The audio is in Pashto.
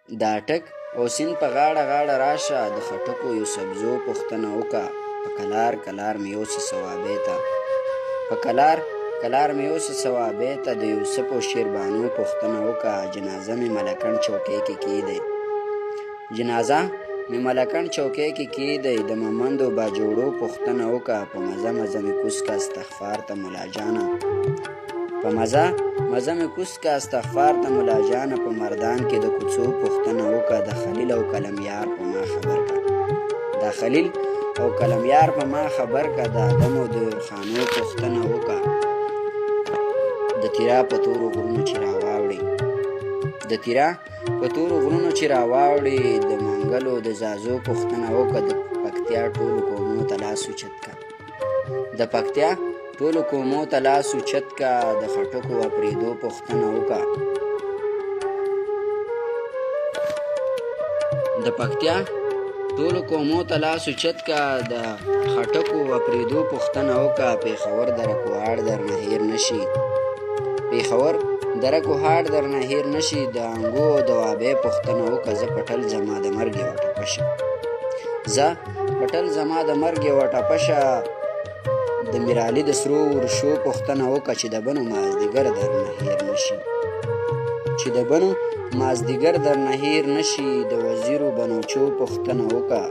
د اټک او سیند په غاړه غاړه راشه، د خټکو یو سبزو پوښتنه وکړه. په کلار کلار مې یوسې ثوابې ته، په کلار کلار مې یوسې ثوابې ته، د یوسف او شیربانو پوښتنه وکړه. جنازه مې ملکنډ چوکۍ کې کیږدئ، جنازه مې ملکنډ چوکۍ کې کیږدئ. د ممندو باجوړو پوښتنه وکړه. په مزه مزه مې کوز که استغفار ته ملا جانه، په مزه مزه مې کوز که استغفار ته ملا جانه. په مردان کې د کوڅو پوښتنه وکړه. د خلیل او قلم یار په ما خبر که، د خلیل او قلم یار په ما خبر که. د ادم او د خانو پوښتنه وکړه. د تیرا په تورو غرونو چې راواوړي، د تیرا په تورو غرونو چې راواوړي. د منګلو د زازو پوښتنه وکړه. د پکتیا ټولو قومو ته لاس اوچت که، د پکتیا ټولو قومو ته لاس اوچت که. د خټکو اپرېدو پوښتنه وکړه. د پکتیا ټولو قومو ته لاس اوچت که. د خټکو اپرېدو پوښتنه وکړه. پېښور د رکوهاړ درنه هېر نشي، پېښور د رکوهاړ درنه هېر نشي. د انګو او دوابۍ پوښتنه وکړه. زه پټل زما د مرګ یوه ټپه شه، زه پټل زما د مرګ یوه ټپه شه. د میرعلي د سرو ورشو پوښتنه وکړه. چې د بنو مازدیګر درنه هېر نشي، چې د بنو مازدیګر درنه هېر نشي. د وزیرو بنوچو پوښتنه وکړه.